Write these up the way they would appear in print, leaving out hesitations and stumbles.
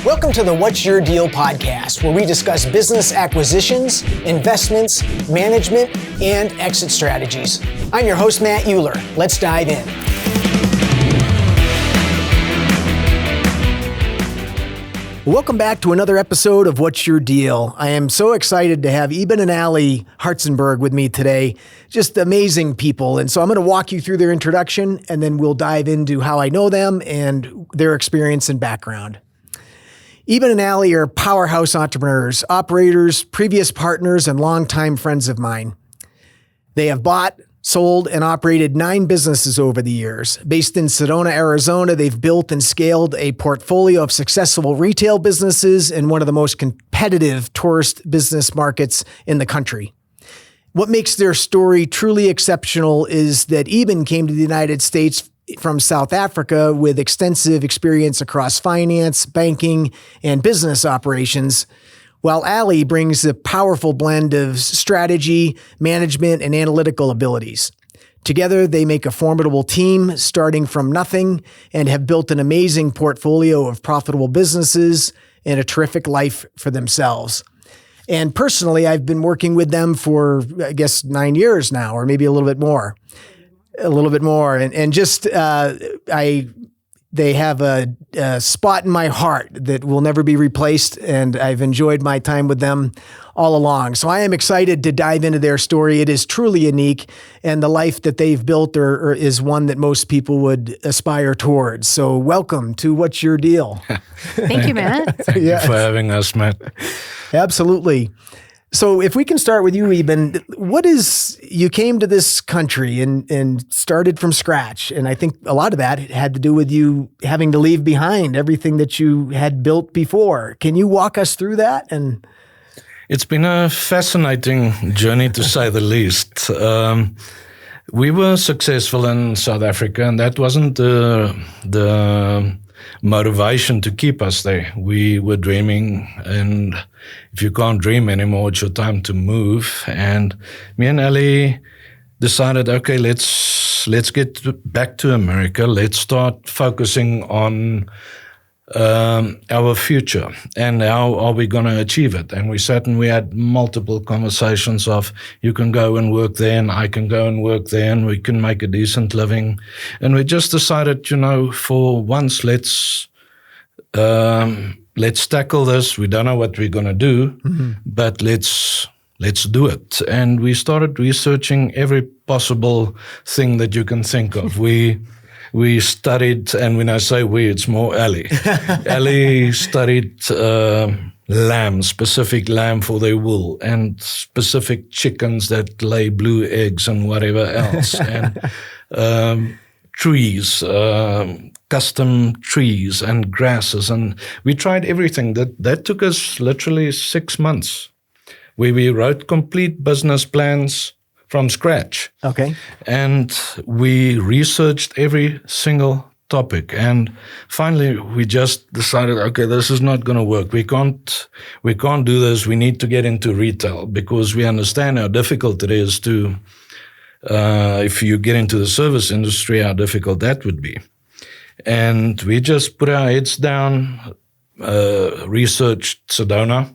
Welcome to the What's Your Deal podcast, where we discuss business acquisitions, investments, management, and exit strategies. I'm your host, Matt Uhler. Let's dive in. Welcome back to another episode of What's Your Deal. I am so excited to have Eben and Ali Hartzenberg with me today. Just amazing people. And so I'm going to walk you through their introduction, and then we'll dive into how I know them and their experience and background. Eben and Ali are powerhouse entrepreneurs, operators, previous partners, and longtime friends of mine. They have bought, sold, and operated 9 businesses over the years. Based in Sedona, Arizona, they've built and scaled a portfolio of successful retail businesses in one of the most competitive tourist business markets in the country. What makes their story truly exceptional is that Eben came to the United States from South Africa with extensive experience across finance, banking, and business operations, while Ali brings a powerful blend of strategy, management, and analytical abilities. Together, they make a formidable team starting from nothing and have built an amazing portfolio of profitable businesses and a terrific life for themselves. And personally, I've been working with them for, 9 years now, or maybe a little bit more. They have a spot in my heart that will never be replaced, and I've enjoyed my time with them all along. So I am excited to dive into their story. It is truly unique, and the life that they've built is one that most people would aspire towards. So welcome to What's Your Deal? Thank you, Matt. Thank you for having us, Matt. Absolutely. So if we can start with you, Eben, you came to this country and started from scratch. And I think a lot of that had to do with you having to leave behind everything that you had built before. Can you walk us through that? And it's been a fascinating journey, to say the least. We were successful in South Africa, and that wasn't the motivation to keep us there. We were dreaming, and if you can't dream anymore, it's your time to move. And me and Ali decided, okay, let's get back to America. Let's start focusing on our future and how are we going to achieve it. And we had multiple conversations of, you can go and work there and I can go and work there and we can make a decent living. And we just decided, for once, let's tackle this. We don't know what we're going to do, but let's do it. And we started researching every possible thing that you can think of. We studied, and when I say we, it's more Ali. Ali studied specific lamb for their wool, and specific chickens that lay blue eggs and whatever else, and trees, custom trees and grasses. And we tried everything. That took us literally 6 months, where we wrote complete business plans from scratch. Okay. And we researched every single topic. And finally, we just decided, okay, this is not going to work. We can't do this. We need to get into retail, because we understand how difficult it is to, if you get into the service industry, how difficult that would be. And we just put our heads down, researched Sedona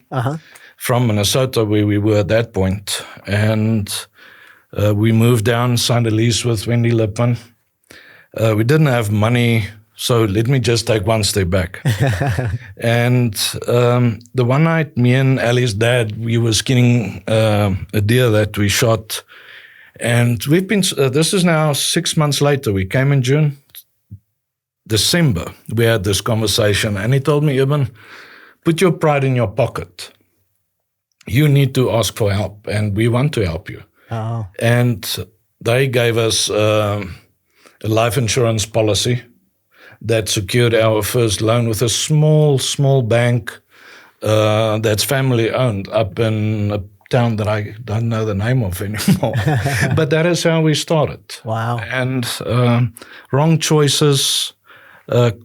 from Minnesota, where we were at that point. And we moved down, signed a lease with Wendy Lippman. We didn't have money, so let me just take one step back. And the one night, me and Ali's dad, we were skinning a deer that we shot. And we've been, this is now 6 months later. We came in June. December, we had this conversation, and he told me, Eben, put your pride in your pocket. You need to ask for help, and we want to help you. Oh. And they gave us a life insurance policy that secured our first loan with a small bank that's family owned up in a town that I don't know the name of anymore. But that is how we started. Wow. And wrong choices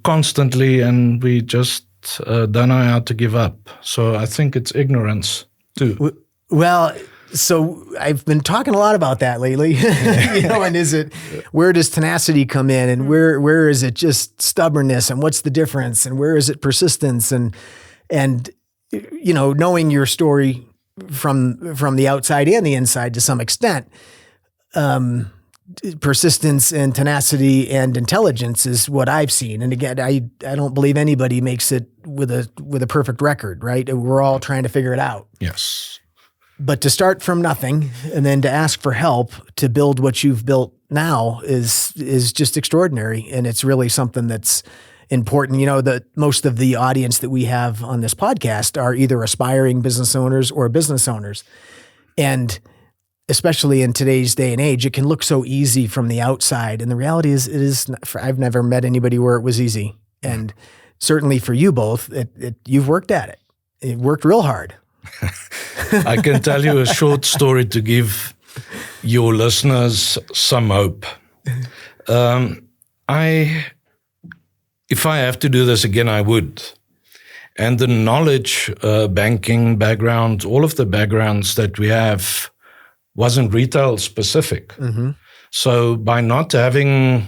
constantly, and we just don't know how to give up. So I think it's ignorance too. Well, So I've been talking a lot about that lately, and where does tenacity come in, and where is it just stubbornness, and what's the difference, and where is it persistence, and knowing your story from the outside and the inside to some extent, persistence and tenacity and intelligence is what I've seen. And again, I don't believe anybody makes it with a perfect record, right? We're all trying to figure it out. Yes. But to start from nothing and then to ask for help to build what you've built now is just extraordinary. And it's really something that's important. That most of the audience that we have on this podcast are either aspiring business owners or business owners. And especially in today's day and age, it can look so easy from the outside. And the reality is, I've never met anybody where it was easy. And certainly for you both, you've worked at it. It worked real hard. I can tell you a short story to give your listeners some hope. If I have to do this again, I would. And the knowledge, banking background, all of the backgrounds that we have wasn't retail specific. Mm-hmm. So by not having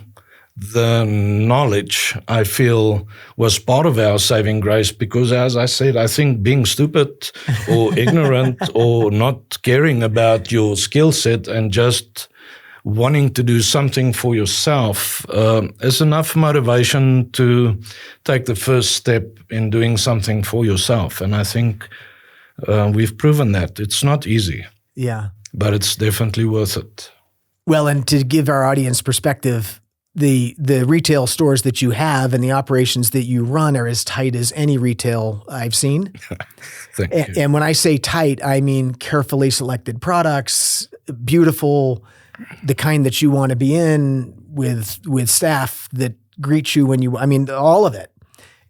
the knowledge, I feel, was part of our saving grace because, as I said, I think being stupid or ignorant or not caring about your skill set and just wanting to do something for yourself is enough motivation to take the first step in doing something for yourself. And I think we've proven that. It's not easy. Yeah. But it's definitely worth it. Well, and to give our audience perspective, the retail stores that you have and the operations that you run are as tight as any retail I've seen. Thank you. And when I say tight, I mean carefully selected products, beautiful, the kind that you want to be in, with staff that greet you when all of it.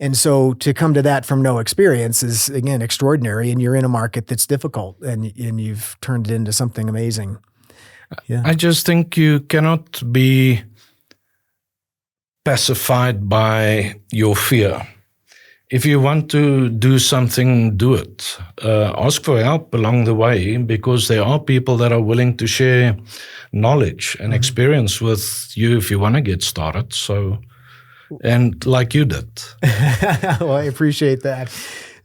And so to come to that from no experience is, again, extraordinary. And you're in a market that's difficult, and you've turned it into something amazing. Yeah. I just think you cannot be pacified by your fear. If you want to do something, do it. Ask for help along the way, because there are people that are willing to share knowledge and experience with you if you want to get started. And like you did. Well, I appreciate that.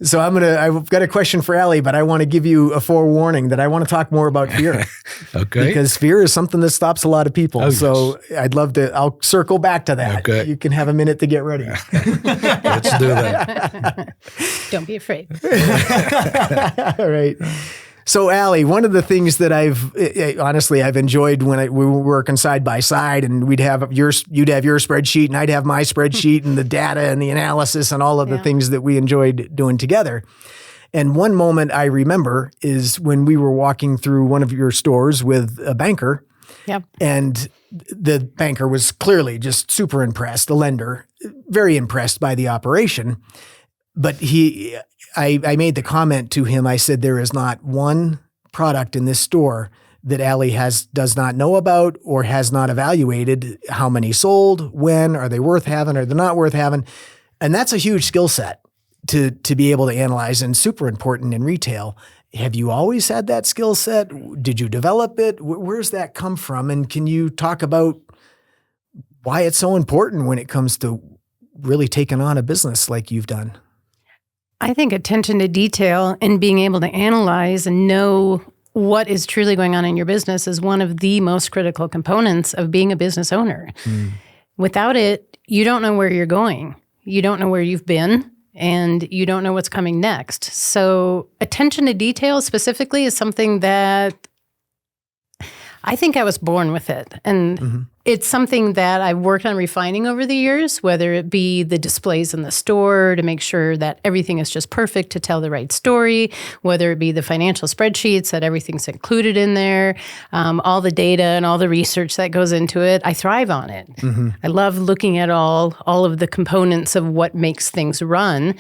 So I've got a question for Ali, but I want to give you a forewarning that I want to talk more about fear. Okay. Because fear is something that stops a lot of people. Oh, so yes. I'll circle back to that. Okay. You can have a minute to get ready. Let's do that. Don't be afraid. All right. So, Ali, one of the things that I've enjoyed when we were working side by side, and you'd have your spreadsheet and I'd have my spreadsheet, and the data and the analysis and all of the things that we enjoyed doing together. And one moment I remember is when we were walking through one of your stores with a banker. Yep. And the banker was clearly just super impressed, the lender, very impressed by the operation. But I made the comment to him, I said, there is not one product in this store that Ali does not know about or has not evaluated. How many sold, when, are they worth having, are they not worth having? And that's a huge skill set to be able to analyze, and super important in retail. Have you always had that skill set? Did you develop it? Where's that come from? And can you talk about why it's so important when it comes to really taking on a business like you've done? I think attention to detail and being able to analyze and know what is truly going on in your business is one of the most critical components of being a business owner. Without it, you don't know where you're going. You don't know where you've been, and you don't know what's coming next. So attention to detail specifically is something that I think I was born with it. And it's something that I've worked on refining over the years, whether it be the displays in the store to make sure that everything is just perfect to tell the right story, whether it be the financial spreadsheets that everything's included in there, all the data and all the research that goes into it. I thrive on it. I love looking at all of the components of what makes things run,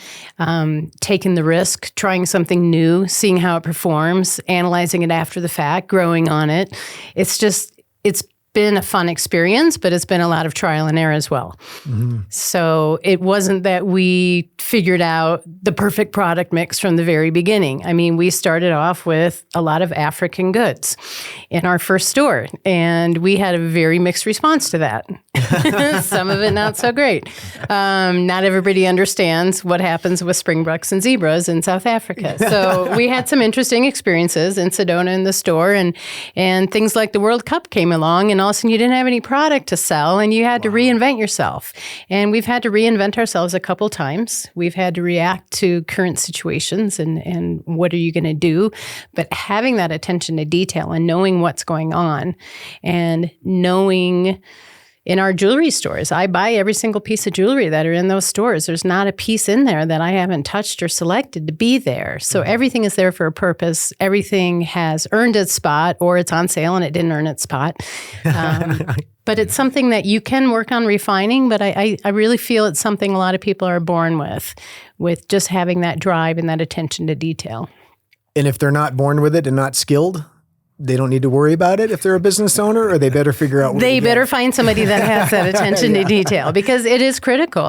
taking the risk, trying something new, seeing how it performs, analyzing it after the fact, growing on it. It's been a fun experience, but it's been a lot of trial and error as well. So it wasn't that we figured out the perfect product mix from the very beginning. I mean, we started off with a lot of African goods in our first store, and we had a very mixed response to that. Some of it not so great. Not everybody understands what happens with springbucks and zebras in South Africa. So we had some interesting experiences in Sedona in the store, and things like the World Cup came along, and all of a sudden you didn't have any product to sell, and you had to reinvent yourself. And we've had to reinvent ourselves a couple times. We've had to react to current situations and what are you going to do? But having that attention to detail and knowing what's going on and knowing in our jewelry stores, I buy every single piece of jewelry that are in those stores. There's not a piece in there that I haven't touched or selected to be there. So everything is there for a purpose. Everything has earned its spot, or it's on sale and it didn't earn its spot. But it's something that you can work on refining, but I really feel it's something a lot of people are born with just having that drive and that attention to detail. And if they're not born with it and not skilled, they don't need to worry about it if they're a business owner, or they better figure out where they better find somebody that has that attention to detail, because it is critical.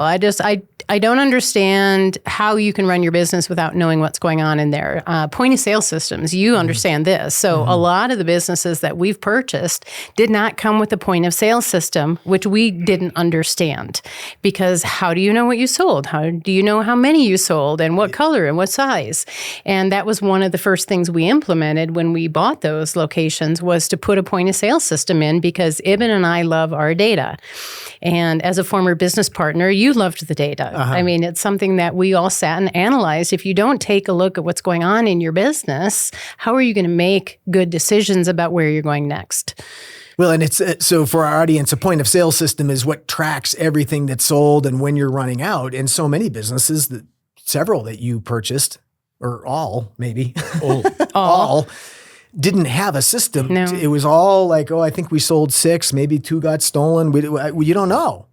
I don't understand how you can run your business without knowing what's going on in there. Point of sale systems, you understand this. So a lot of the businesses that we've purchased did not come with a point of sale system, which we didn't understand, because how do you know what you sold? How do you know how many you sold and what color and what size? And that was one of the first things we implemented when we bought those locations, was to put a point of sale system in, because Eben and I love our data. And as a former business partner, you loved the data. I mean, it's something that we all sat and analyzed. If you don't take a look at what's going on in your business, how are you going to make good decisions about where you're going next? Well, and it's so for our audience, a point of sale system is what tracks everything that's sold and when you're running out. And so many businesses, several that you purchased, or all, maybe, all didn't have a system. No. It was all like, I think we sold 6, maybe 2 got stolen. You don't know.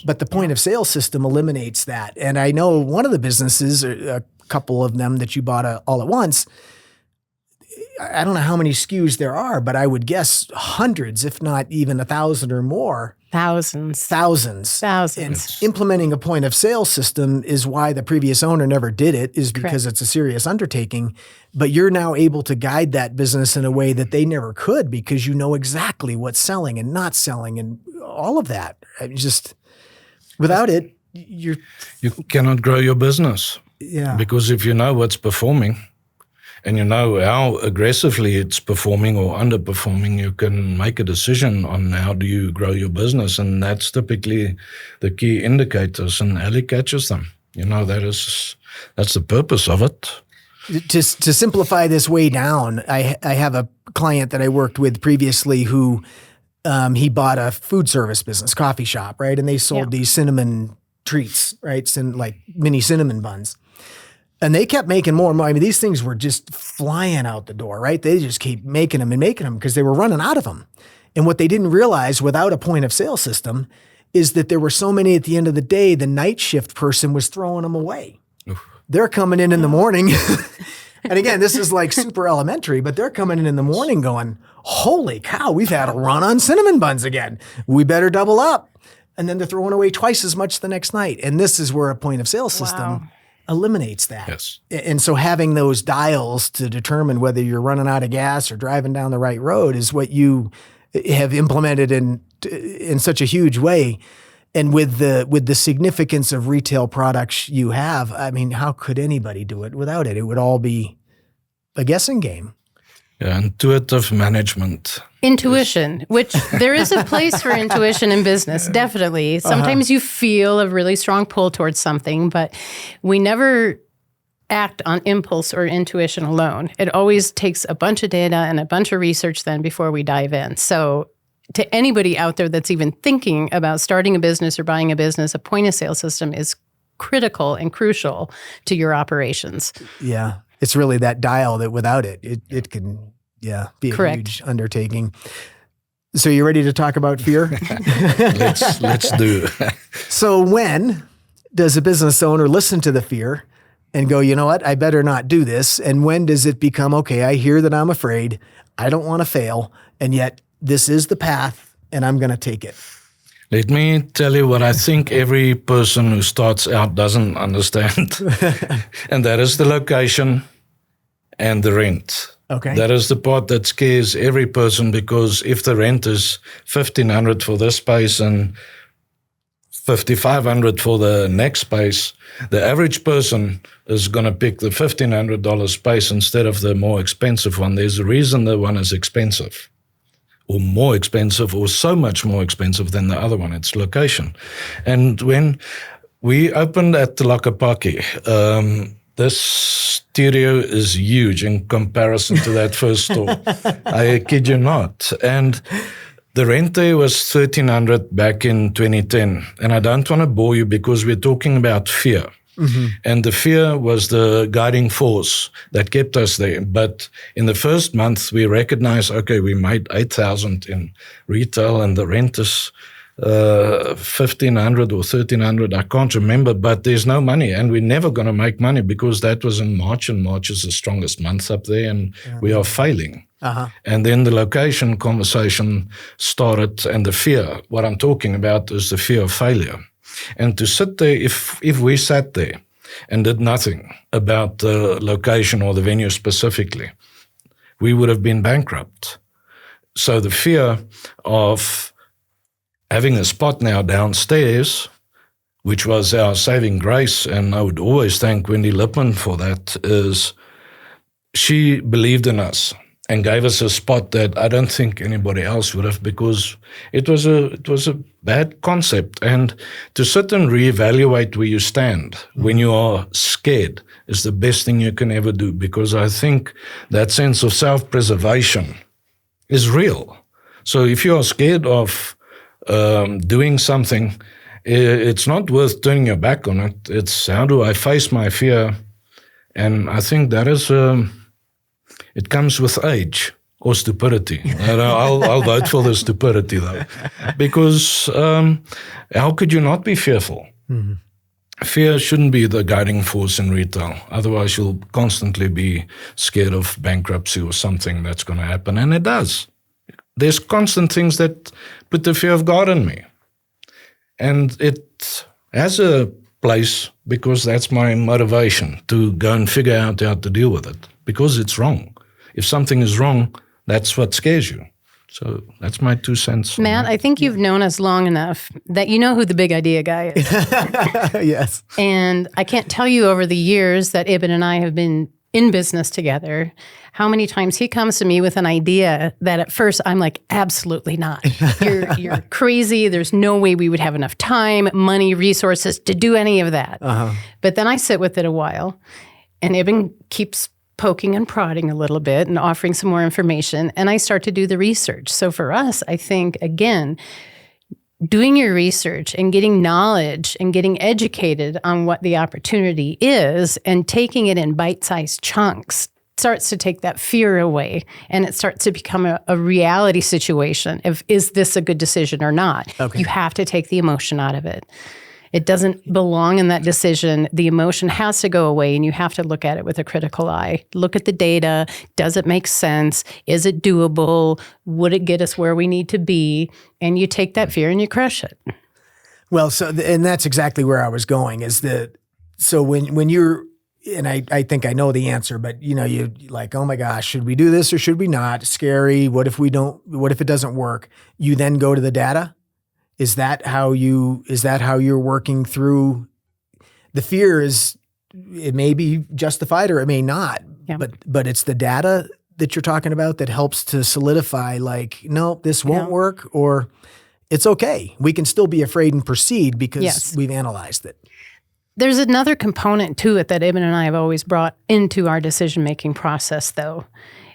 But the point of sale system eliminates that. And I know one of the businesses, a couple of them that you bought all at once, I don't know how many SKUs there are, but I would guess hundreds, if not even 1,000 or more. Thousands. And implementing a point of sale system is why the previous owner never did it, is because it's a serious undertaking. But you're now able to guide that business in a way that they never could, because you know exactly what's selling and not selling and all of that. Without it, you cannot grow your business. Yeah. Because if you know what's performing, and you know how aggressively it's performing or underperforming, you can make a decision on how do you grow your business. And that's typically the key indicators, and Ali catches them. That's the purpose of it. To simplify this way down, I have a client that I worked with previously who he bought a food service business, coffee shop, right? And they sold these cinnamon treats, right? Like mini cinnamon buns. And they kept making more and more. I mean, these things were just flying out the door, right? They just keep making them because they were running out of them. And what they didn't realize without a point of sale system is that there were so many at the end of the day, the night shift person was throwing them away. Oof. They're coming in the morning. And again, this is like super elementary, but they're coming in the morning going, holy cow, we've had a run on cinnamon buns again. We better double up. And then they're throwing away twice as much the next night. And this is where a point of sale system eliminates that. Yes. And so having those dials to determine whether you're running out of gas or driving down the right road is what you have implemented in such a huge way. And with the significance of retail products you have, I mean, how could anybody do it without it? It would all be a guessing game. Yeah, intuitive management. Intuition, which there is a place for intuition in business, definitely. Sometimes you feel a really strong pull towards something, but we never act on impulse or intuition alone. It always takes a bunch of data and a bunch of research then before we dive in. So to anybody out there that's even thinking about starting a business or buying a business, a point of sale system is critical and crucial to your operations. Yeah. It's really that dial that without it can, be a huge undertaking. So you ready to talk about fear? Let's do. So when does a business owner listen to the fear and go, you know what, I better not do this? And when does it become, okay, I hear that I'm afraid, I don't want to fail, and yet this is the path and I'm going to take it. Let me tell you what I think every person who starts out doesn't understand. And that is the location and the rent. Okay. That is the part that scares every person, because if the rent is $1,500 for this space and $5,500 for the next space, the average person is going to pick the $1,500 space instead of the more expensive one. There's a reason the one is expensive, or more expensive, or so much more expensive than the other one. It's location. And when we opened at the Lakapaki, this studio is huge in comparison to that first store. I kid you not. And the rent there was $1,300 back in 2010. And I don't want to bore you, because we're talking about fear. Mm-hmm. And the fear was the guiding force that kept us there. But in the first month, we recognized, okay, we made $8,000 in retail, and the rent is $1,500 or $1,300. I can't remember, but there's no money, and we're never going to make money, because that was in March, and March is the strongest month up there, and we are failing. Uh-huh. And then the location conversation started, and the fear. What I'm talking about is the fear of failure. And to sit there, if we sat there and did nothing about the location or the venue specifically, we would have been bankrupt. So the fear of having a spot now downstairs, which was our saving grace, and I would always thank Wendy Lippman for that, is she believed in us and gave us a spot that I don't think anybody else would have, because it was a bad concept. And to sit and reevaluate where you stand when you are scared is the best thing you can ever do, because I think that sense of self-preservation is real. So if you are scared of doing something, it's not worth turning your back on it. It's, how do I face my fear? And I think that is... it comes with age or stupidity. I'll vote for the stupidity, though, because how could you not be fearful? Mm-hmm. Fear shouldn't be the guiding force in retail. Otherwise, you'll constantly be scared of bankruptcy or something that's going to happen, and it does. There's constant things that put the fear of God in me, and it has a place, because that's my motivation, to go and figure out how to deal with it, because it's wrong. If something is wrong, that's what scares you. So that's my 2 cents. Matt, I think you've known us long enough that you know who the big idea guy is. Yes. And I can't tell you over the years that Eben and I have been in business together, how many times he comes to me with an idea that at first I'm like, absolutely not. You're crazy. There's no way we would have enough time, money, resources to do any of that. Uh-huh. But then I sit with it a while, and Eben keeps poking and prodding a little bit and offering some more information, and I start to do the research. So for us, I think, again, doing your research and getting knowledge and getting educated on what the opportunity is and taking it in bite-sized chunks starts to take that fear away, and it starts to become a reality situation of, is this a good decision or not? Okay. You have to take the emotion out of it. It doesn't belong in that decision. The emotion has to go away, and you have to look at it with a critical eye. Look at the data. Does it make sense? Is it doable? Would it get us where we need to be? And you take that fear and you crush it. Well, and that's exactly where I was going, is that, so when you're, and I think I know the answer, but you like, oh my gosh, should we do this or should we not? Scary. What if it doesn't work? You then go to the data. Is that how you're working through the fear? It may be justified or it may not, yeah. but it's the data that you're talking about that helps to solidify, like, no, this won't work, or it's okay. We can still be afraid and proceed because we've analyzed it. There's another component to it that Eben and I have always brought into our decision-making process, though.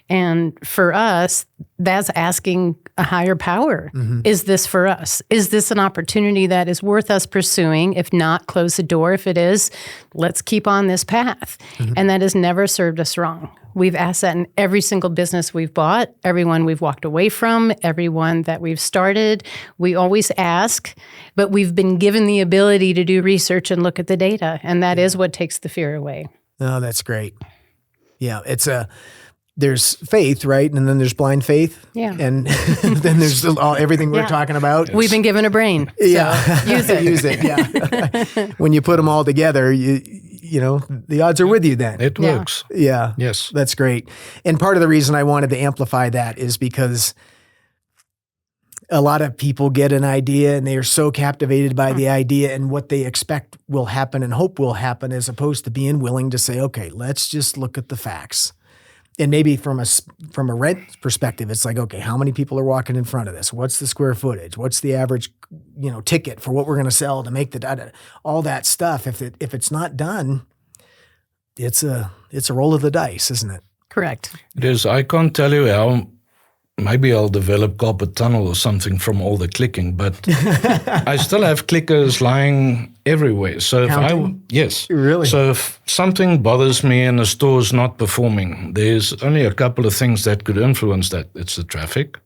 And for us, that's asking a higher power. Mm-hmm. Is this for us? Is this an opportunity that is worth us pursuing? If not, close the door. If it is, let's keep on this path. Mm-hmm. And that has never served us wrong. We've asked that in every single business we've bought, everyone we've walked away from, everyone that we've started. We always ask, but we've been given the ability to do research and look at the data. And that is what takes the fear away. Oh, that's great. Yeah, there's faith, right? And then there's blind faith. Yeah. And then there's everything we're talking about. We've been given a brain. So use it. Use it, yeah. When you put them all together, you know, the odds are with you then. It works. Yeah. Yes. That's great. And part of the reason I wanted to amplify that is because a lot of people get an idea and they are so captivated by the idea and what they expect will happen and hope will happen, as opposed to being willing to say, okay, let's just look at the facts. And maybe from a rent perspective, it's like, okay, how many people are walking in front of this? What's the square footage? What's the average, you know, ticket for what we're going to sell to make the data? All that stuff. If it's not done, it's a roll of the dice, isn't it? Correct. It is. I can't tell you how. Maybe I'll develop carpet tunnel or something from all the clicking, but I still have clickers lying everywhere. So yes. Really? So if something bothers me and the store's not performing, there's only a couple of things that could influence that. It's the traffic.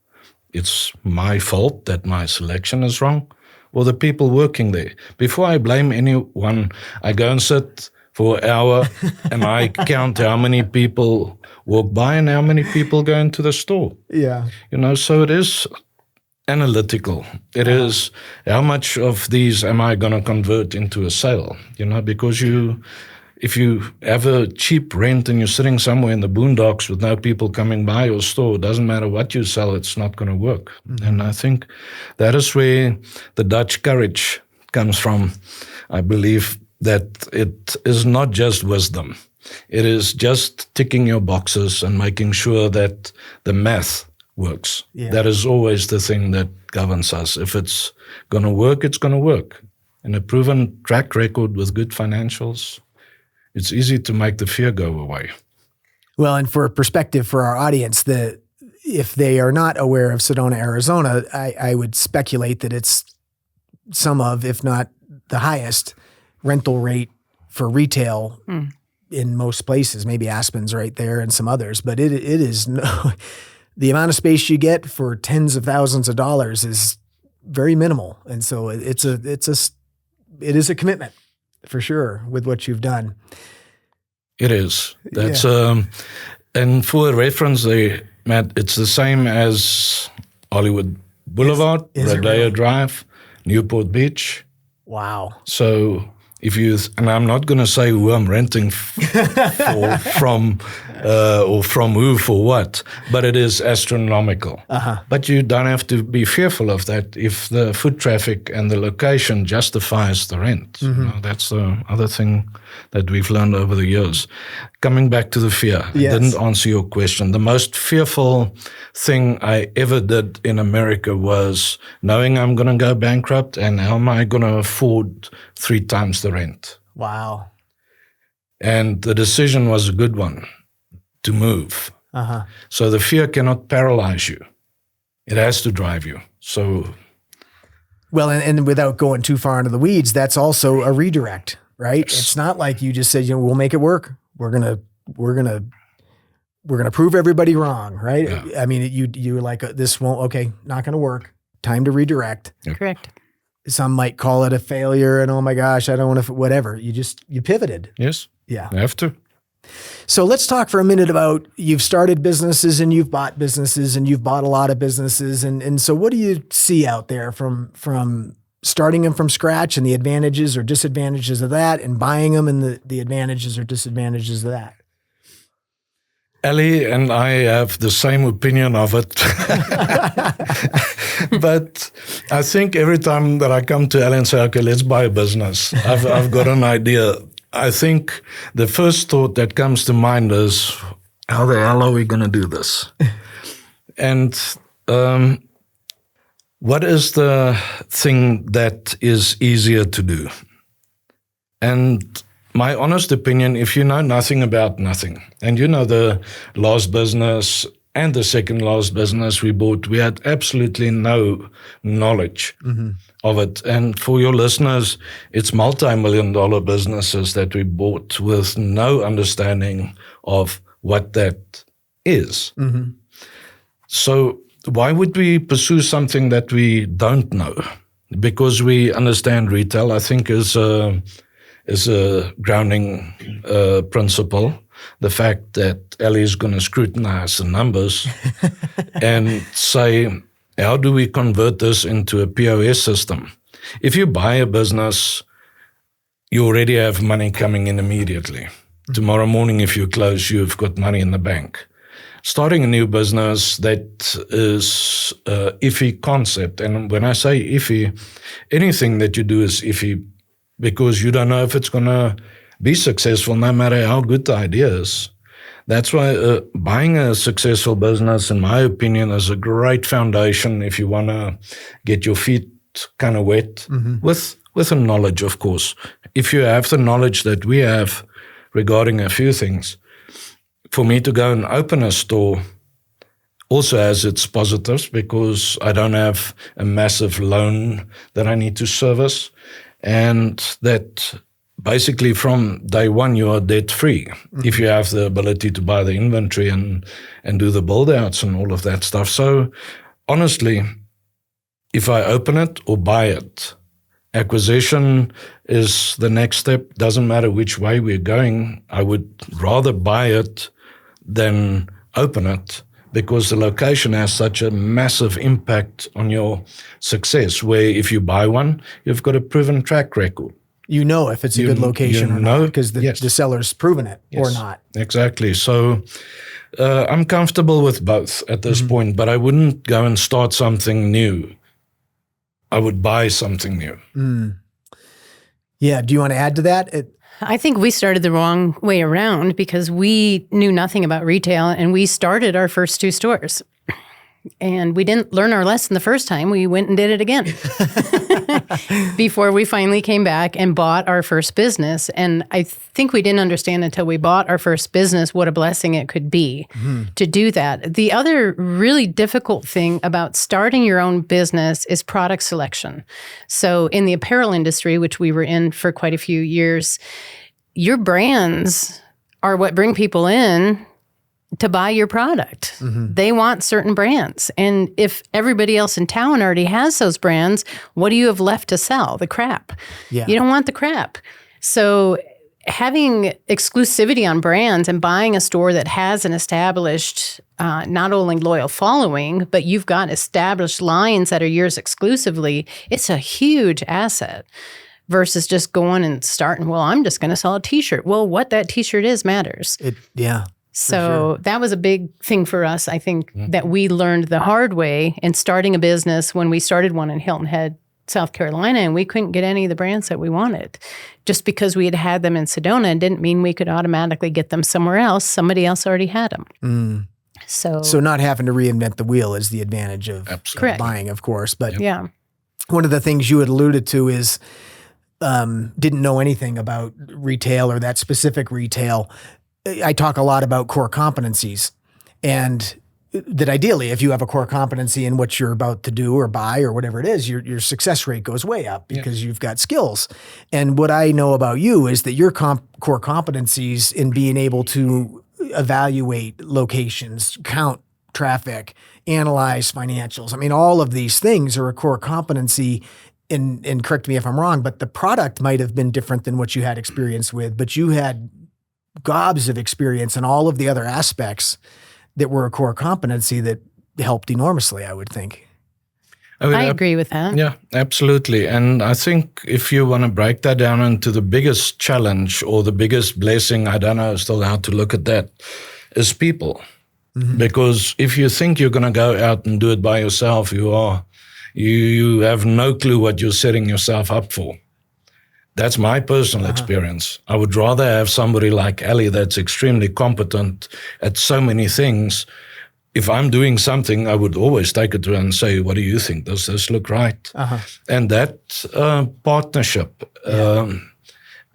It's my fault that my selection is wrong, or the people working there. Before I blame anyone, I go and sit for an hour and I count how many people walk by and how many people go into the store. Yeah. You know, so it is analytical. It is how much of these am I going to convert into a sale? You know, because if you have a cheap rent and you're sitting somewhere in the boondocks with no people coming by your store, it doesn't matter what you sell, it's not going to work. Mm-hmm. And I think that is where the Dutch courage comes from. I believe that it is not just wisdom. It is just ticking your boxes and making sure that the math works. Yeah. That is always the thing that governs us. If it's going to work, it's going to work. And a proven track record with good financials, it's easy to make the fear go away. Well, and for perspective for our audience, if they are not aware of Sedona, Arizona, I would speculate that it's some of, if not the highest, rental rate for retail in most places. Maybe Aspen's right there and some others, but it is the amount of space you get for tens of thousands of dollars is very minimal, and so it is a commitment for sure with what you've done. It is. That's and for a reference, Matt, it's the same as Hollywood Boulevard, Rodeo Drive, Newport Beach. Wow. So and I'm not going to say who I'm renting from or from who for what, but it is astronomical. Uh-huh. But you don't have to be fearful of that if the foot traffic and the location justifies the rent. Mm-hmm. You know, that's the other thing that we've learned over the years. Coming back to the fear, yes. I didn't answer your question. The most fearful thing I ever did in America was knowing I'm going to go bankrupt and how am I going to afford 3 times the rent. Wow. And the decision was a good one, to move. Uh-huh. So the fear cannot paralyze you. It has to drive you. So, well, and without going too far into the weeds, that's also a redirect, right? Yes. It's not like you just said, we'll make it work. We're gonna prove everybody wrong, right? Yeah. I mean, you're like, this won't, okay, not gonna work. Time to redirect. Yeah. Correct. Some might call it a failure and, oh my gosh, I don't want to, whatever. You pivoted. Yes. Yeah. You have to. So let's talk for a minute about, you've started businesses and you've bought businesses and you've bought a lot of businesses. And so what do you see out there from starting them from scratch and the advantages or disadvantages of that, and buying them and the advantages or disadvantages of that? Ali and I have the same opinion of it. But I think every time that I come to Ali and say, okay, let's buy a business, I've got an idea. I think the first thought that comes to mind is, how the hell are we going to do this? And what is the thing that is easier to do? And my honest opinion, if you know nothing about nothing, and you know the last business and the second last business we bought, we had absolutely no knowledge of it. And for your listeners, it's multi-million-dollar businesses that we bought with no understanding of what that is. Mm-hmm. So why would we pursue something that we don't know? Because we understand retail, I think, is a grounding principle. the fact that Ali is going to scrutinize the numbers and say, how do we convert this into a POS system? If you buy a business, you already have money coming in immediately. Tomorrow morning, if you close, you've got money in the bank. Starting a new business, that is an iffy concept. And when I say iffy, anything that you do is iffy because you don't know if it's going to be successful no matter how good the idea is. That's why buying a successful business, in my opinion, is a great foundation if you want to get your feet kind of wet with the knowledge, of course. If you have the knowledge that we have regarding a few things, for me to go and open a store also has its positives because I don't have a massive loan that I need to service, and that basically from day one you are debt free if you have the ability to buy the inventory and do the build outs and all of that stuff. So honestly, if I open it or buy it, acquisition is the next step. Doesn't matter which way we're going. I would rather buy it than open it because the location has such a massive impact on your success, where if you buy one, you've got a proven track record. You know if it's a good location or not because the seller's proven it or not. Exactly. So I'm comfortable with both at this point, but I wouldn't go and start something new. I would buy something new. Yeah. Do you want to add to that? I think we started the wrong way around because we knew nothing about retail and we started our first 2 stores. And we didn't learn our lesson the first time. We went and did it again before we finally came back and bought our first business. And I think we didn't understand until we bought our first business what a blessing it could be to do that. The other really difficult thing about starting your own business is product selection. So in the apparel industry, which we were in for quite a few years, your brands are what bring people in to buy your product. They want certain brands. And if everybody else in town already has those brands, what do you have left to sell? The crap. You don't want the crap. So having exclusivity on brands and buying a store that has an established, not only loyal following, but you've got established lines that are yours exclusively, it's a huge asset. Versus just going and starting, well, I'm just going to sell a T-shirt. Well, what that T-shirt is matters. So that was a big thing for us, I think, that we learned the hard way in starting a business when we started one in Hilton Head, South Carolina, and we couldn't get any of the brands that we wanted. Just because we had them in Sedona didn't mean we could automatically get them somewhere else. Somebody else already had them. So not having to reinvent the wheel is the advantage of buying, of course. But one of the things you had alluded to is didn't know anything about retail or that specific retail. I talk a lot about core competencies, and that ideally, if you have a core competency in what you're about to do or buy or whatever it is, your success rate goes way up because you've got skills. And what I know about you is that your core competencies in being able to evaluate locations, count traffic, analyze financials. I mean, all of these things are a core competency. And correct me if I'm wrong, but the product might have been different than what you had experience with, but you had gobs of experience in all of the other aspects that were a core competency that helped enormously, I would think. I agree with that. Yeah, absolutely. And I think if you want to break that down into the biggest challenge or the biggest blessing, I don't know still how to look at that, is people. Because if you think you're going to go out and do it by yourself, you have no clue what you're setting yourself up for. That's my personal experience. I would rather have somebody like Ali that's extremely competent at so many things. If I'm doing something, I would always take it to her and say, what do you think? Does this look right? And that partnership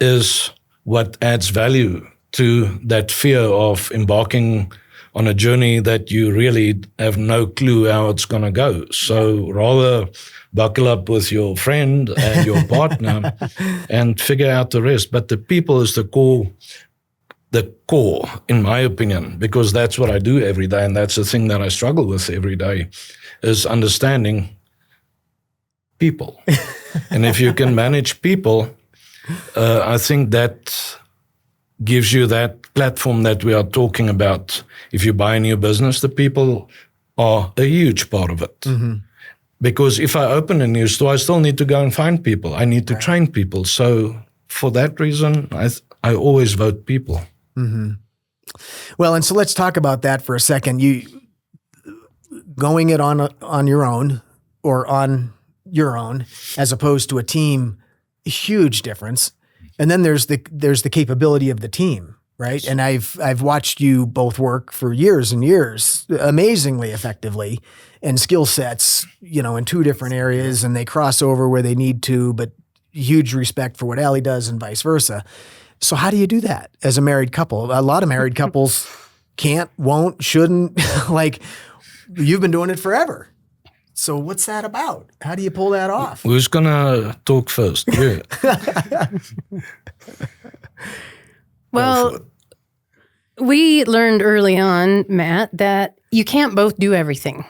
is what adds value to that fear of embarking on a journey that you really have no clue how it's going to go. So rather buckle up with your friend and your partner and figure out the rest. But the people is the core, in my opinion, because that's what I do every day. And that's the thing that I struggle with every day, is understanding people. And if you can manage people, I think that gives you that platform that we are talking about. If you buy a new business, the people are a huge part of it. Because if I open a new store, I still need to go and find people. I need to train people. So for that reason, I always vote people. Well, and so let's talk about that for a second. You going it on your own or on your own as opposed to a team, huge difference. And then there's the capability of the team, right? And I've watched you both work for years and years, amazingly effectively, and skill sets, in two different areas, and they cross over where they need to, but huge respect for what Ali does and vice versa. So how do you do that as a married couple? A lot of married couples can't, won't, shouldn't. Like, you've been doing it forever. So what's that about? How do you pull that off? Who's going to talk first? Yeah. Well, we learned early on, Matt, that you can't both do everything.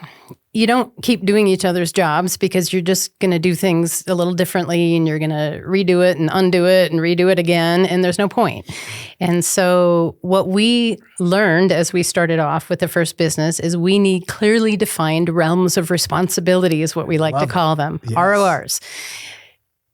You don't keep doing each other's jobs because you're just going to do things a little differently and you're going to redo it and undo it and redo it again, and there's no point. And so what we learned as we started off with the first business is we need clearly defined realms of responsibility, is what we like to call them, yes. RORs.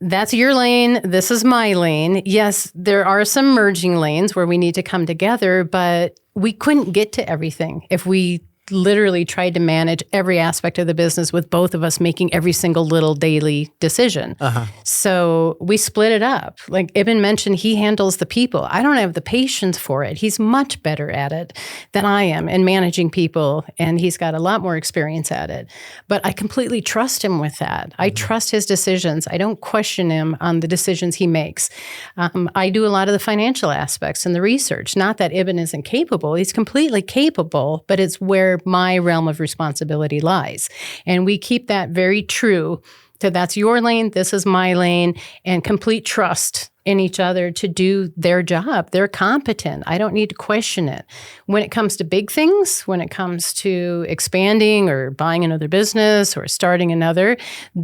That's your lane. This is my lane. Yes, there are some merging lanes where we need to come together, but we couldn't get to everything if we literally tried to manage every aspect of the business with both of us making every single little daily decision. So we split it up. Like Eben mentioned, he handles the people. I don't have the patience for it. He's much better at it than I am in managing people, and he's got a lot more experience at it. But I completely trust him with that. I trust his decisions. I don't question him on the decisions he makes. I do a lot of the financial aspects and the research. Not that Eben isn't capable. He's completely capable, but it's where my realm of responsibility lies. And we keep that very true. So that's your lane, this is my lane, and complete trust in each other to do their job. They're competent. I don't need to question it. When it comes to big things, when it comes to expanding or buying another business or starting another,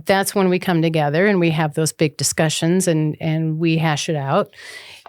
that's when we come together and we have those big discussions and we hash it out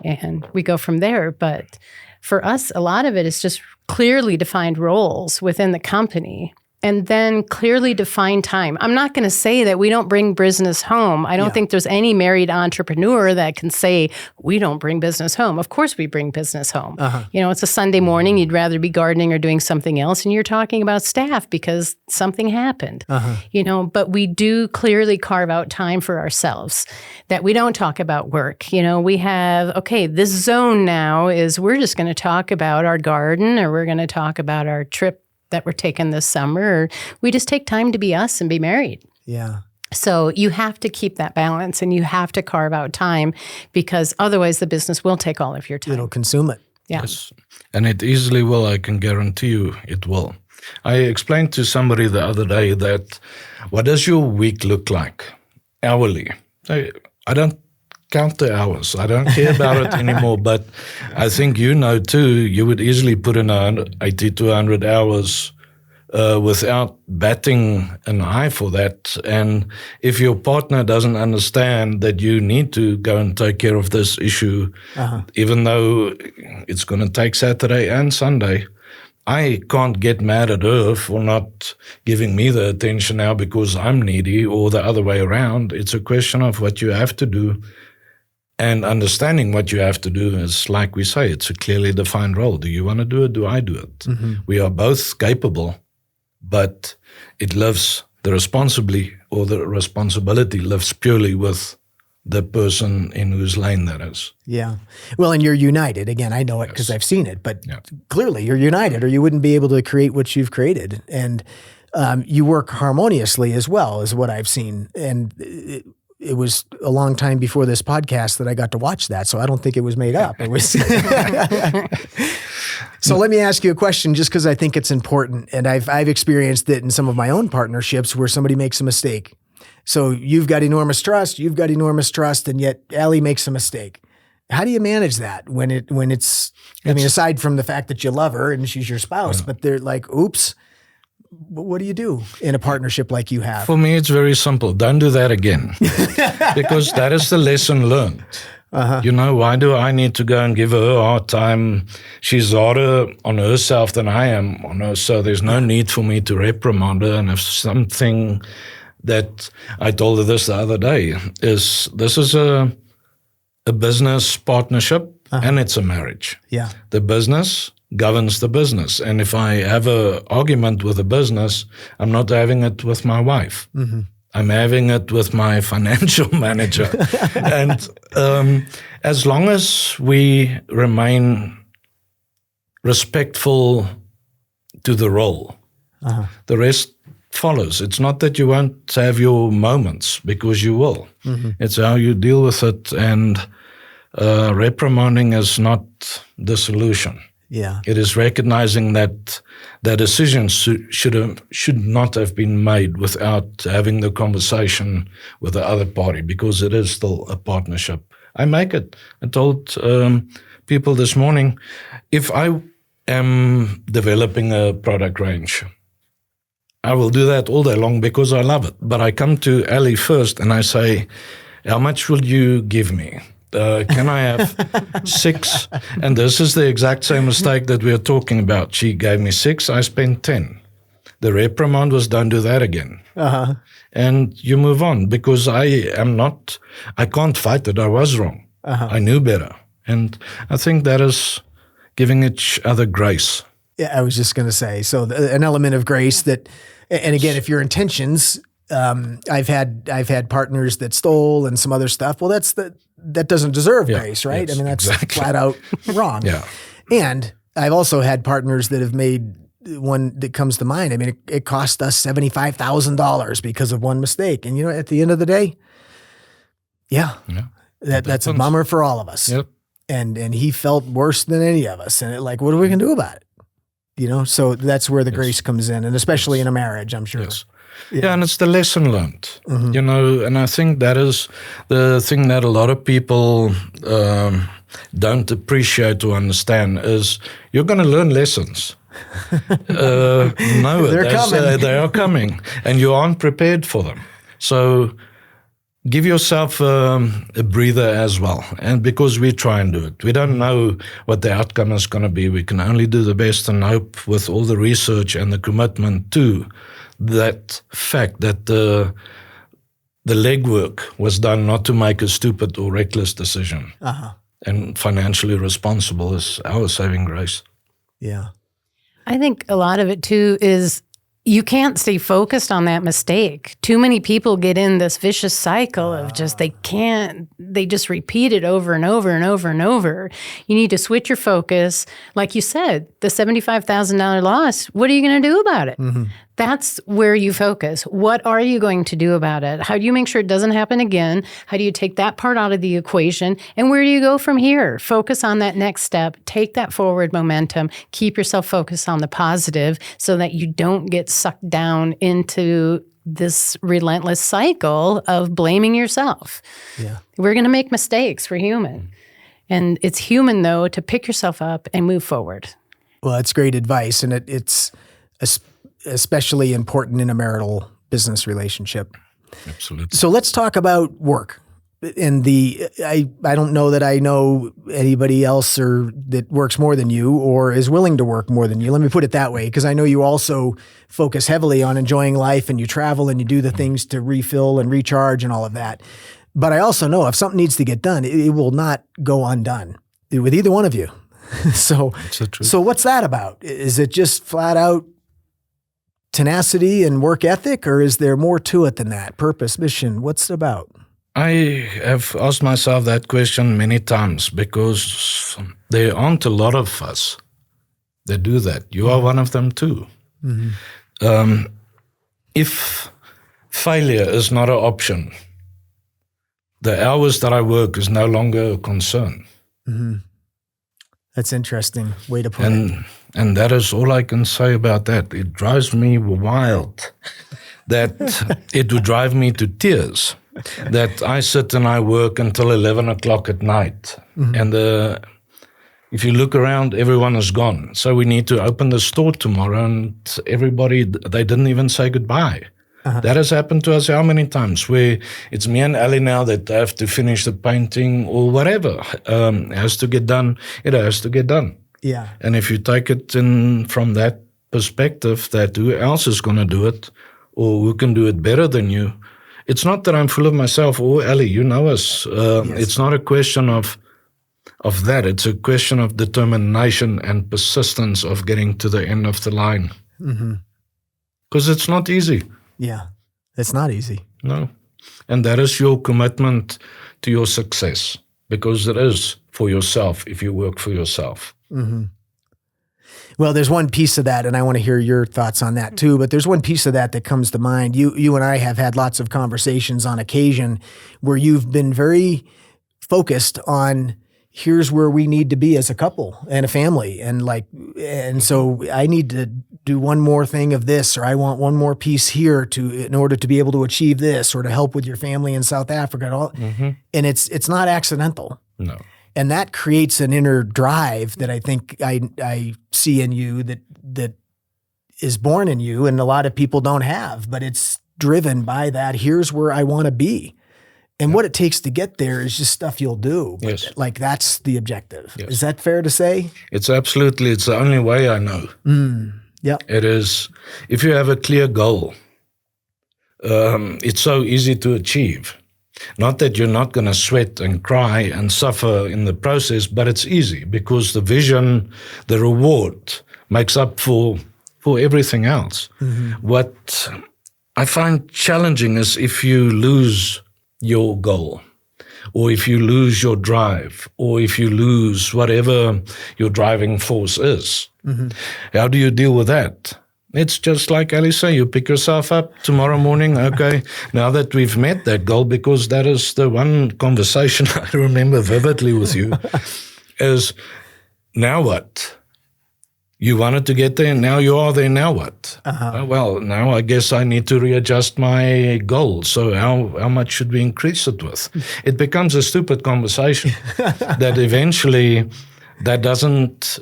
and we go from there. But for us, a lot of it is just clearly defined roles within the company and then clearly defined time. I'm not going to say that we don't bring business home. I don't think there's any married entrepreneur that can say we don't bring business home. Of course we bring business home. It's a Sunday morning. You'd rather be gardening or doing something else, and you're talking about staff because something happened. But we do clearly carve out time for ourselves that we don't talk about work. We have, this zone now is we're just going to talk about our garden, or we're going to talk about our trip that we're taking this summer, or we just take time to be us and be married. Yeah. So you have to keep that balance and you have to carve out time because otherwise the business will take all of your time. It'll consume it. Yeah. Yes. And it easily will, I can guarantee you it will. I explained to somebody the other day that what does your week look like hourly? I don't count the hours. I don't care about it anymore. But I think too, you would easily put in 80 to 100 hours without batting an eye for that. And if your partner doesn't understand that you need to go and take care of this issue, even though it's going to take Saturday and Sunday, I can't get mad at her for not giving me the attention now because I'm needy or the other way around. It's a question of what you have to do. And understanding what you have to do is, like we say, it's a clearly defined role. Do you want to do it? Do I do it? We are both capable, but the responsibility lives purely with the person in whose lane that is. Yeah. Well, and you're united. Again, I know it because I've seen it, but clearly you're united or you wouldn't be able to create what you've created. And you work harmoniously as well, is what I've seen. And it was a long time before this podcast that I got to watch that, so I don't think it was made up. It was. So let me ask you a question, just because I think it's important, and I've experienced it in some of my own partnerships where somebody makes a mistake. So you've got enormous trust, and yet Ali makes a mistake. How do you manage that when it's? I mean, aside from the fact that you love her and she's your spouse, but they're like, "Oops." What do you do in a partnership like you have? For me, it's very simple. Don't do that again. Because that is the lesson learned. You know, why do I need to go and give her a hard time? She's harder on herself than I am on her, so there's no need for me to reprimand her. And if something that I told her this the other day is, this is a business partnership and it's a marriage. Yeah. The business governs the business. And if I have an argument with a business, I'm not having it with my wife. I'm having it with my financial manager. And as long as we remain respectful to the role, the rest follows. It's not that you won't have your moments, because you will. It's how you deal with it. And reprimanding is not the solution. Yeah. It is recognizing that the decision should not have been made without having the conversation with the other party, because it is still a partnership. I make it. I told people this morning, if I am developing a product range, I will do that all day long because I love it. But I come to Ali first and I say, how much will you give me? Can I have 6? And this is the exact same mistake that we are talking about. She gave me 6, I spent 10. The reprimand was, don't do that again. And you move on, because I can't fight it. I was wrong. I knew better. And I think that is giving each other grace. Yeah, I was just going to say, so an element of grace that, and again, if your intentions, I've had partners that stole and some other stuff. Well, that doesn't deserve grace, right? Yes, I mean, that's exactly. flat out wrong. And I've also had partners that have made, one that comes to mind, I mean, it cost us $75,000 because of one mistake. And, you know, at the end of the day, that's a bummer for all of us. And he felt worse than any of us. And what are we going to do about it? You know, so that's where the grace comes in, and especially in a marriage, I'm sure. Yeah, and it's the lesson learned, you know, and I think that is the thing that a lot of people don't appreciate or understand is you're going to learn lessons. They're coming. They are coming, and you aren't prepared for them. So give yourself a breather as well. And because we try and do it, we don't know what the outcome is going to be. We can only do the best and hope with all the research and the commitment to that fact that the legwork was done not to make a stupid or reckless decision. And financially responsible is our saving grace. Yeah. I think a lot of it too is you can't stay focused on that mistake. Too many people get in this vicious cycle of they just repeat it over and over and over and over. You need to switch your focus. Like you said, the $75,000 loss, what are you going to do about it? That's where you focus. What are you going to do about it? How do you make sure it doesn't happen again? How do you take that part out of the equation? And where do you go from here? Focus on that next step. Take that forward momentum. Keep yourself focused on the positive so that you don't get sucked down into this relentless cycle of blaming yourself. Yeah. We're going to make mistakes. We're human. And it's human, though, to pick yourself up and move forward. Well, that's great advice. And it's especially important in a marital business relationship. Absolutely. So let's talk about work. And I don't know that I know anybody else that works more than you or is willing to work more than you. Let me put it that way, because I know you also focus heavily on enjoying life, and you travel and you do the things to refill and recharge and all of that. But I also know if something needs to get done, it will not go undone with either one of you. So what's that about? Is it just flat out tenacity and work ethic, or is there more to it than that? Purpose, mission, what's it about? I have asked myself that question many times, because there aren't a lot of us that do that. You are one of them too. If failure is not an option, the hours that I work is no longer a concern. That's interesting way to put it. And that is all I can say about that. It drives me wild. That it would drive me to tears. That I sit and I work until 11 o'clock at night. And if you look around, everyone is gone. So we need to open the store tomorrow, and everybody, they didn't even say goodbye. That has happened to us how many times, where it's me and Ali now that have to finish the painting or whatever has to get done. It has to get done. Yeah. And if you take it in from that perspective, that who else is going to do it or who can do it better than you, it's not that I'm full of myself. Oh, Ali, you know us. It's not a question of that. It's a question of determination and persistence of getting to the end of the line. Because it's not easy. Yeah. It's not easy. No. And that is your commitment to your success, because it is for yourself if you work for yourself. Well, there's one piece of that, and I want to hear your thoughts on that too, but there's one piece of that comes to mind. You and I have had lots of conversations on occasion where you've been very focused on here's where we need to be as a couple and a family. And so I need to do one more thing of this, or I want one more piece here in order to be able to achieve this, or to help with your family in South Africa and all. And it's not accidental. No. And that creates an inner drive that I think I see in you that is born in you, and a lot of people don't have, but it's driven by that. Here's where I want to be. And what it takes to get there is just stuff you'll do. But Yes. like that's the objective. Yes. Is that fair to say? It's the only way I know. Yeah. It is, if you have a clear goal, it's so easy to achieve. Not that you're not going to sweat and cry and suffer in the process, but it's easy because the vision, the reward makes up for everything else. What I find challenging is if you lose your goal, or if you lose your drive, or if you lose whatever your driving force is. How do you deal with that? It's just like Ali say, you pick yourself up tomorrow morning. Okay, now that we've met that goal, because that is the one conversation I remember vividly with you, is now what? You wanted to get there, now you are there, now what? Well, now I guess I need to readjust my goal. So how much should we increase it with? It becomes a stupid conversation that eventually that doesn't...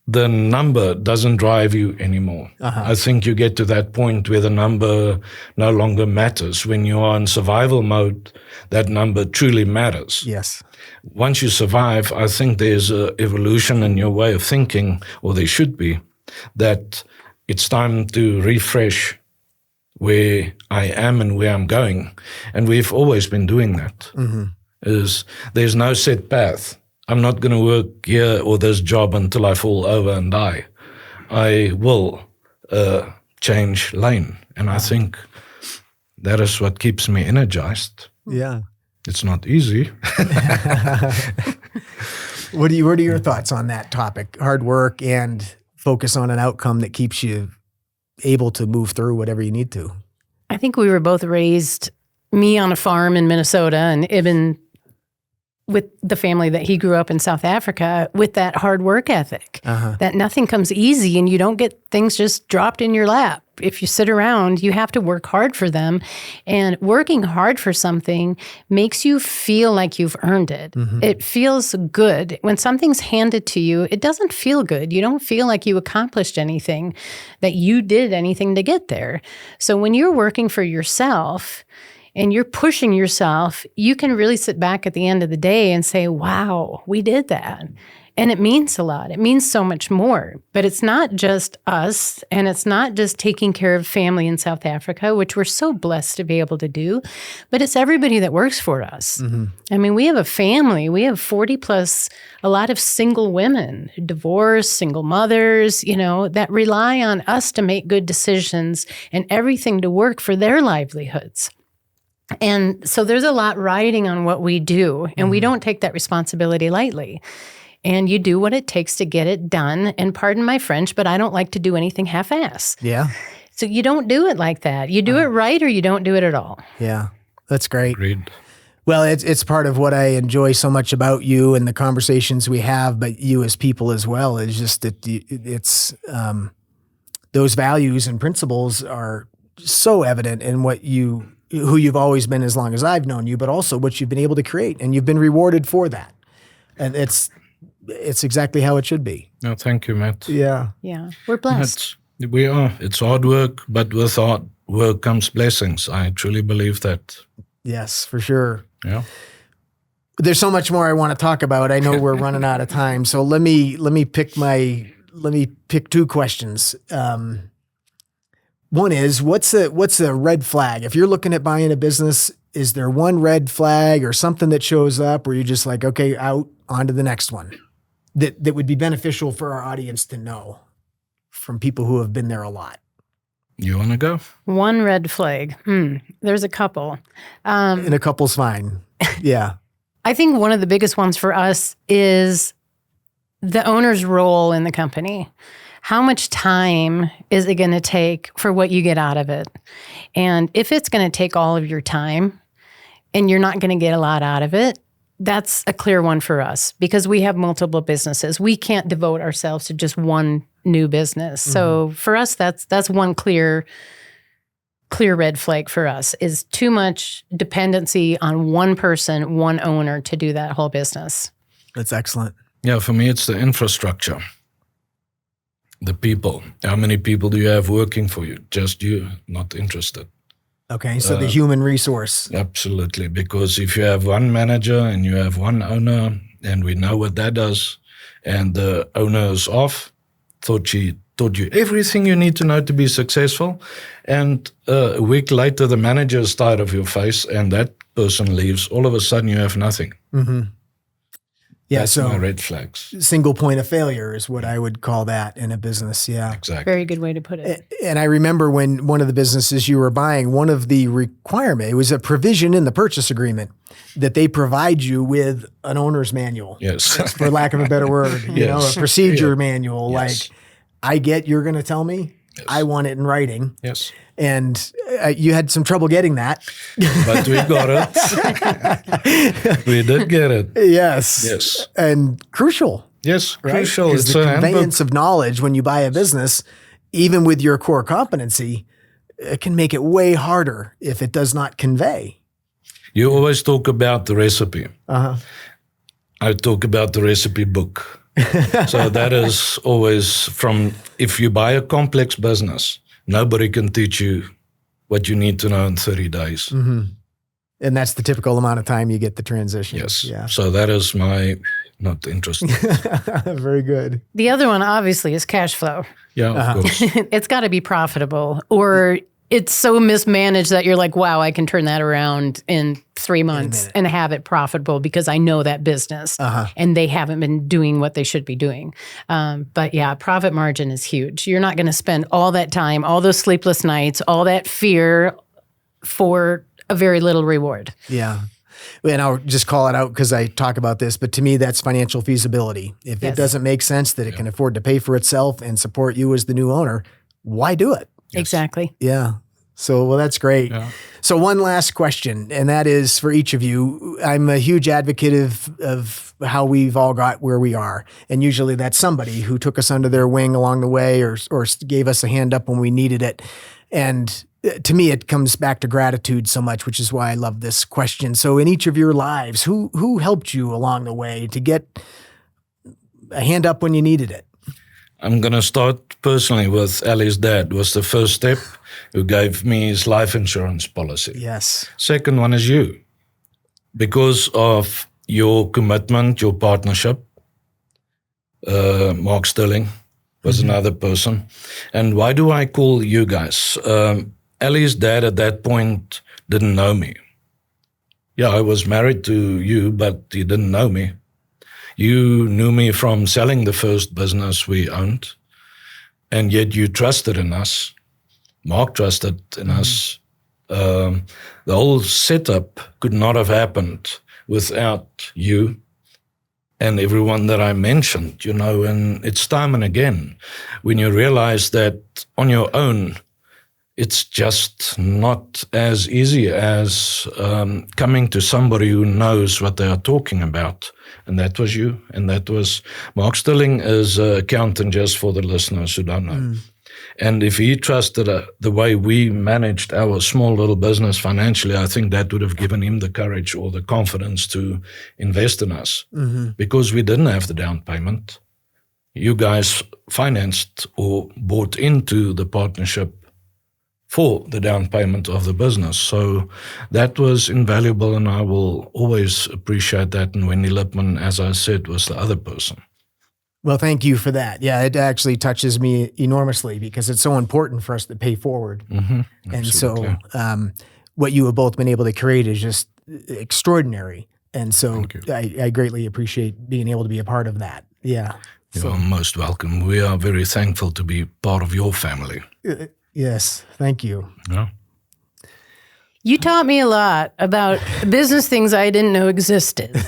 the number doesn't drive you anymore. I think you get to that point where the number no longer matters. When you are in survival mode, that number truly matters. Yes. Once you survive, I think there's an evolution in your way of thinking, or there should be, that it's time to refresh where I am and where I'm going. And we've always been doing that. There's no set path. I'm not going to work here or this job until I fall over and die. I will change lane. And I think that is what keeps me energized. Yeah. It's not easy. What are your thoughts on that topic? Hard work and focus on an outcome that keeps you able to move through whatever you need to. I think we were both raised, me on a farm in Minnesota and Eben with the family that he grew up in South Africa, with that hard work ethic, that nothing comes easy and you don't get things just dropped in your lap. If you sit around, you have to work hard for them. And working hard for something makes you feel like you've earned it. It feels good. When something's handed to you, it doesn't feel good. You don't feel like you accomplished anything, that you did anything to get there. So when you're working for yourself, and you're pushing yourself, you can really sit back at the end of the day and say, wow, we did that. And it means a lot. It means so much more. But it's not just us, and it's not just taking care of family in South Africa, which we're so blessed to be able to do, but it's everybody that works for us. I mean, we have a family. We have 40 plus, a lot of single women, divorced, single mothers, that rely on us to make good decisions and everything to work for their livelihoods. And so there's a lot riding on what we do, and we don't take that responsibility lightly. And you do what it takes to get it done. And pardon my French, but I don't like to do anything half-ass. Yeah. So you don't do it like that. You do it right, or you don't do it at all. Yeah. That's great. Agreed. Well, it's part of what I enjoy so much about you and the conversations we have, but you as people as well, is just that it's those values and principles are so evident in who you've always been as long as I've known you, but also what you've been able to create, and you've been rewarded for that. And it's exactly how it should be. No, thank you, Matt. Yeah. Yeah, we're blessed. We are. It's hard work, but with work comes blessings. I truly believe that. Yes, for sure. Yeah. There's so much more I want to talk about. I know we're running out of time, so let me pick two questions. One is, what's a red flag? If you're looking at buying a business, is there one red flag or something that shows up where you're just like, okay, out, on to the next one, that would be beneficial for our audience to know from people who have been there a lot? You want to go? One red flag. There's a couple. And a couple's fine. Yeah. I think one of the biggest ones for us is the owner's role in the company. How much time is it going to take for what you get out of it? And if it's going to take all of your time and you're not going to get a lot out of it, that's a clear one for us because we have multiple businesses. We can't devote ourselves to just one new business. So for us, that's one clear red flag for us is too much dependency on one person, one owner to do that whole business. That's excellent. Yeah, for me, it's the infrastructure. The people. How many people do you have working for you? Just you, not interested. Okay, so the human resource. Absolutely, because if you have one manager and you have one owner, and we know what that does, and the owner is off, taught you everything you need to know to be successful, and a week later the manager is tired of your face and that person leaves, all of a sudden you have nothing. Mm-hmm. Yeah, That's so my red flags. Single point of failure is what I would call that in a business. Yeah. Exactly. Very good way to put it. And I remember when one of the businesses you were buying, one of the requirement, it was a provision in the purchase agreement that they provide you with an owner's manual. Yes. For lack of a better word, a procedure manual. Yes. Like, I get you're going to tell me, I want it in writing. Yes. And you had some trouble getting that. But we got it. We did get it. Yes. Yes. And crucial. Yes, Right? crucial. Because It's the a conveyance handbook. of knowledge when you buy a business, even with your core competency, it can make it way harder if it does not convey. You always talk about the recipe. Uh-huh. I talk about the recipe book. So that is always from, if you buy a complex business, nobody can teach you what you need to know in 30 days. Mm-hmm. And that's the typical amount of time you get the transition. Yes. Yeah. So that is my not interested. Very good. The other one, obviously, is cash flow. Yeah, of course. It's got to be profitable, or it's so mismanaged that you're like, wow, I can turn that around in 3 months and have it profitable because I know that business and they haven't been doing what they should be doing. But yeah, profit margin is huge. You're not going to spend all that time, all those sleepless nights, all that fear for a very little reward. Yeah. And I'll just call it out because I talk about this, but to me, that's financial feasibility. If it doesn't make sense that it can afford to pay for itself and support you as the new owner, why do it? Yes. Exactly. Yeah. So, well, that's great. Yeah. So one last question, and that is for each of you. I'm a huge advocate of how we've all got where we are. And usually that's somebody who took us under their wing along the way or gave us a hand up when we needed it. And to me, it comes back to gratitude so much, which is why I love this question. So in each of your lives, who helped you along the way to get a hand up when you needed it? I'm going to start personally with Ali's dad. Was the first step, who gave me his life insurance policy. Yes. Second one is you. Because of your commitment, your partnership, Mark Sterling was another person. And why do I call you guys? Ali's dad at that point didn't know me. Yeah, I was married to you, but he didn't know me. You knew me from selling the first business we owned, and yet you trusted in us. Mark trusted in us. The whole setup could not have happened without you and everyone that I mentioned, and it's time and again when you realize that on your own, it's just not as easy as coming to somebody who knows what they are talking about. And that was you. And that was Mark Stilling is an accountant, just for the listeners who don't know. And if he trusted the way we managed our small little business financially, I think that would have given him the courage or the confidence to invest in us because we didn't have the down payment. You guys financed or bought into the partnership for the down payment of the business. So that was invaluable, and I will always appreciate that. And Wendy Lipman, as I said, was the other person. Well, thank you for that. Yeah, it actually touches me enormously because it's so important for us to pay forward. And so what you have both been able to create is just extraordinary. And so I greatly appreciate being able to be a part of that. Yeah. You are most welcome. We are very thankful to be part of your family. Yes, thank you. Yeah. You taught me a lot about business things I didn't know existed.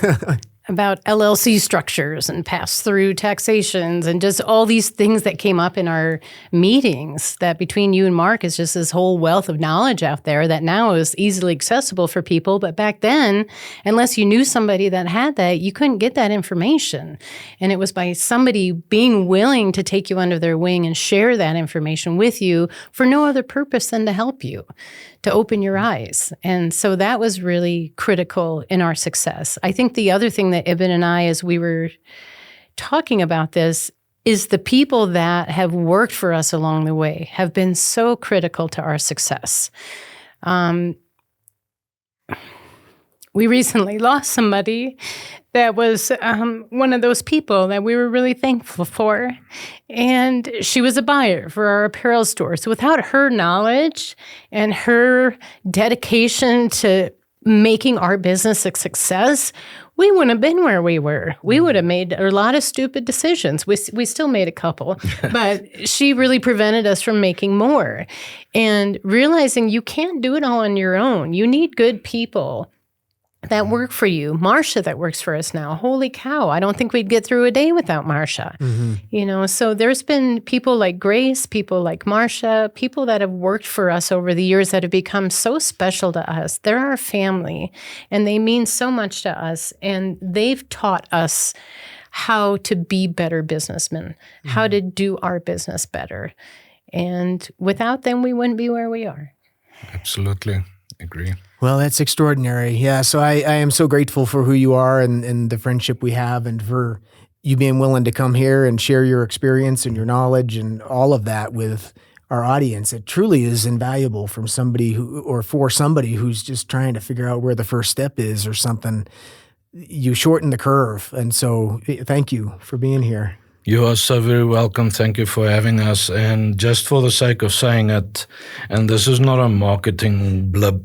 About LLC structures and pass-through taxations and just all these things that came up in our meetings, that between you and Mark is just this whole wealth of knowledge out there that now is easily accessible for people. But back then, unless you knew somebody that had that, you couldn't get that information. And it was by somebody being willing to take you under their wing and share that information with you for no other purpose than to help you, to open your eyes. And so that was really critical in our success. I think the other thing that Eben and I, as we were talking about this, is the people that have worked for us along the way have been so critical to our success. We recently lost somebody that was one of those people that we were really thankful for. And she was a buyer for our apparel store. So without her knowledge and her dedication to making our business a success, we wouldn't have been where we were. We would have made a lot of stupid decisions. We still made a couple, but she really prevented us from making more. And realizing you can't do it all on your own. You need good people that work for you. Marsha that works for us now. Holy cow. I don't think we'd get through a day without Marsha. You know, so there's been people like Grace, people like Marsha, people that have worked for us over the years that have become so special to us. They're our family and they mean so much to us. And they've taught us how to be better businessmen, how to do our business better. And without them, we wouldn't be where we are. Absolutely. Agree. Well, that's extraordinary. Yeah. So I am so grateful for who you are and the friendship we have, and for you being willing to come here and share your experience and your knowledge and all of that with our audience. It truly is invaluable from somebody for somebody who's just trying to figure out where the first step is or something. You shorten the curve. And so thank you for being here. You are so very welcome. Thank you for having us. And just for the sake of saying it, and this is not a marketing blip,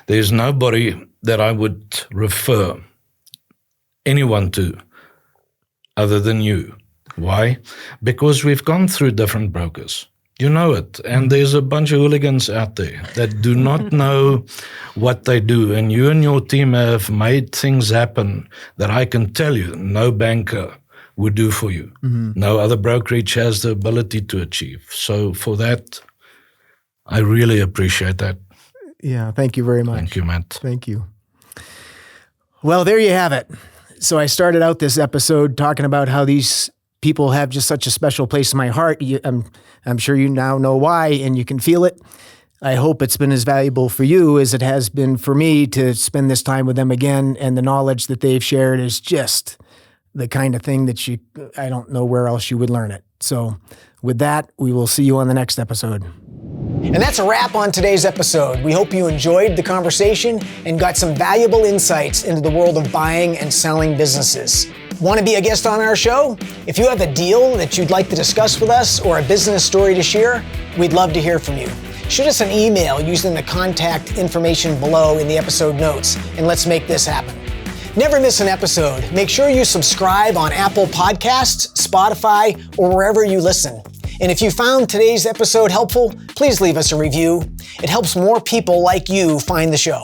there's nobody that I would refer anyone to other than you. Why? Because we've gone through different brokers. You know it. And there's a bunch of hooligans out there that do not know what they do. And you and your team have made things happen that I can tell you no banker would do for you. No other brokerage has the ability to achieve. So for that, I really appreciate that. Yeah, thank you very much. Thank you, Matt. Thank you. Well, there you have it. So I started out this episode talking about how these people have just such a special place in my heart. I'm sure you now know why, and you can feel it. I hope it's been as valuable for you as it has been for me to spend this time with them again, and the knowledge that they've shared is just the kind of thing that I don't know where else you would learn it. So with that, we will see you on the next episode. And that's a wrap on today's episode. We hope you enjoyed the conversation and got some valuable insights into the world of buying and selling businesses. Want to be a guest on our show? If you have a deal that you'd like to discuss with us or a business story to share, we'd love to hear from you. Shoot us an email using the contact information below in the episode notes, and let's make this happen. Never miss an episode. Make sure you subscribe on Apple Podcasts, Spotify, or wherever you listen. And if you found today's episode helpful, please leave us a review. It helps more people like you find the show.